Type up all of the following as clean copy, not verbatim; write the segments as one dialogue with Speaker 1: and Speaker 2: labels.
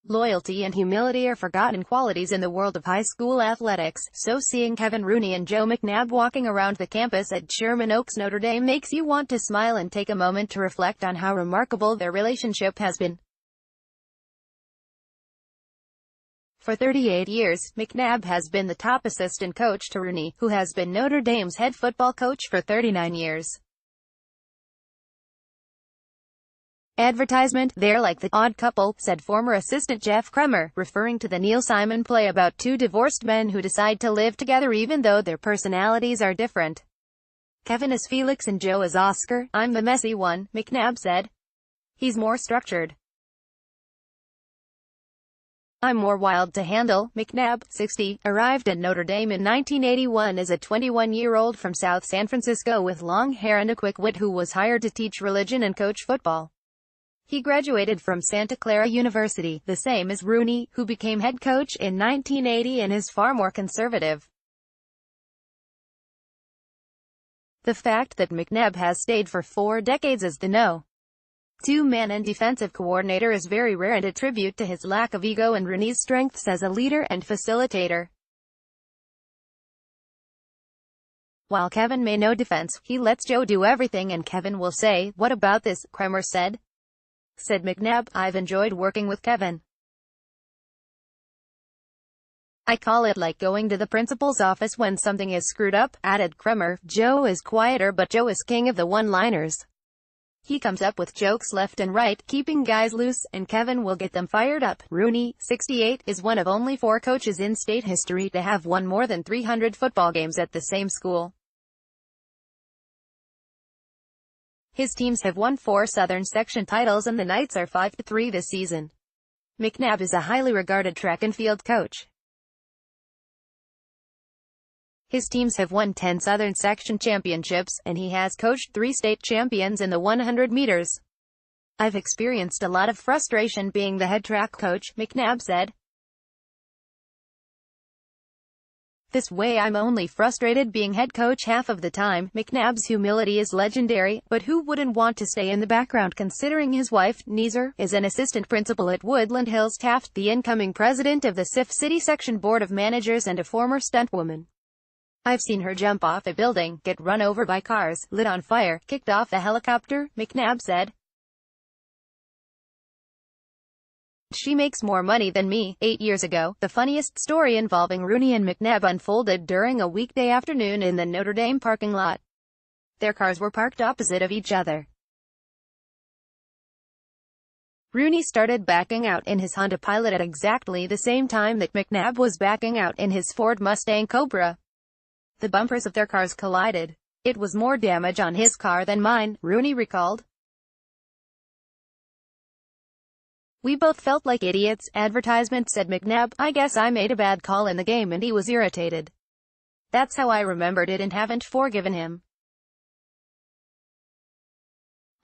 Speaker 1: Loyalty and humility are forgotten qualities in the world of high school athletics, so seeing Kevin Rooney and Joe McNabb walking around the campus at Sherman Oaks, Notre Dame makes you want to smile and take a moment to reflect on how remarkable their relationship has been. For 38 years, McNabb has been the top assistant coach to Rooney, who has been Notre Dame's head football coach for 39 years. Advertisement, "They're like the odd couple," said former assistant Jeff Kremer, referring to the Neil Simon play about two divorced men who decide to live together even though their personalities are different. "Kevin is Felix and Joe is Oscar. I'm the messy one," McNabb said. "He's more structured. I'm more wild to handle." McNabb, 60, arrived at Notre Dame in 1981 as a 21-year-old from South San Francisco with long hair and a quick wit who was hired to teach religion and coach football. He graduated from Santa Clara University, the same as Rooney, who became head coach in 1980 and is far more conservative. The fact that McNabb has stayed for 4 decades as the No. 2 man and defensive coordinator is very rare and a tribute to his lack of ego and Rooney's strengths as a leader and facilitator. While Kevin may know defense, he lets Joe do everything and Kevin will say, "What about this?" Kremer said McNabb. "I've enjoyed working with Kevin. I call it like going to the principal's office when something is screwed up," added Kremer. "Joe is quieter but Joe is king of the one-liners. He comes up with jokes left and right, keeping guys loose, and Kevin will get them fired up." Rooney, 68, is one of only 4 coaches in state history to have won more than 300 football games at the same school. His teams have won 4 Southern Section titles and the Knights are 5-3 this season. McNabb is a highly regarded track and field coach. His teams have won 10 Southern Section championships, and he has coached 3 state champions in the 100 meters. "I've experienced a lot of frustration being the head track coach," McNabb said. "This way I'm only frustrated being head coach half of the time." McNabb's humility is legendary, but who wouldn't want to stay in the background considering his wife, Neezer, is an assistant principal at Woodland Hills Taft, the incoming president of the SIF City Section Board of Managers and a former stuntwoman. "I've seen her jump off a building, get run over by cars, lit on fire, kicked off a helicopter," McNabb said. "She makes more money than me." 8 years ago, the funniest story involving Rooney and McNabb unfolded during a weekday afternoon in the Notre Dame parking lot. Their cars were parked opposite of each other. Rooney started backing out in his Honda Pilot at exactly the same time that McNabb was backing out in his Ford Mustang Cobra. The bumpers of their cars collided. "It was more damage on his car than mine," Rooney recalled. "We both felt like idiots." Advertisement, said McNabb. "I guess I made a bad call in the game and he was irritated. That's how I remembered it and haven't forgiven him.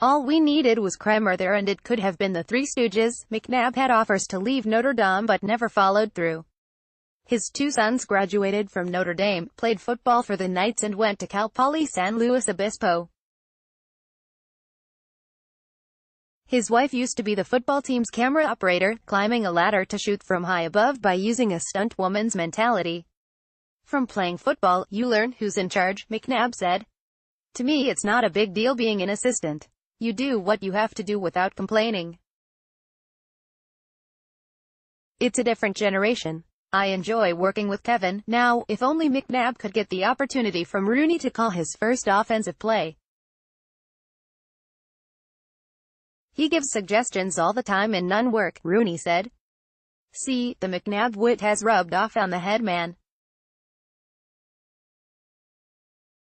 Speaker 1: All we needed was Kremer there and it could have been the Three Stooges." McNabb had offers to leave Notre Dame but never followed through. His 2 sons graduated from Notre Dame, played football for the Knights and went to Cal Poly San Luis Obispo. His wife used to be the football team's camera operator, climbing a ladder to shoot from high above by using a stunt woman's mentality. "From playing football, you learn who's in charge," McNabb said. "To me it's not a big deal being an assistant. You do what you have to do without complaining. It's a different generation. I enjoy working with Kevin." Now, if only McNabb could get the opportunity from Rooney to call his first offensive play. "He gives suggestions all the time and none work," Rooney said. "See, the McNabb wit has rubbed off on the head man.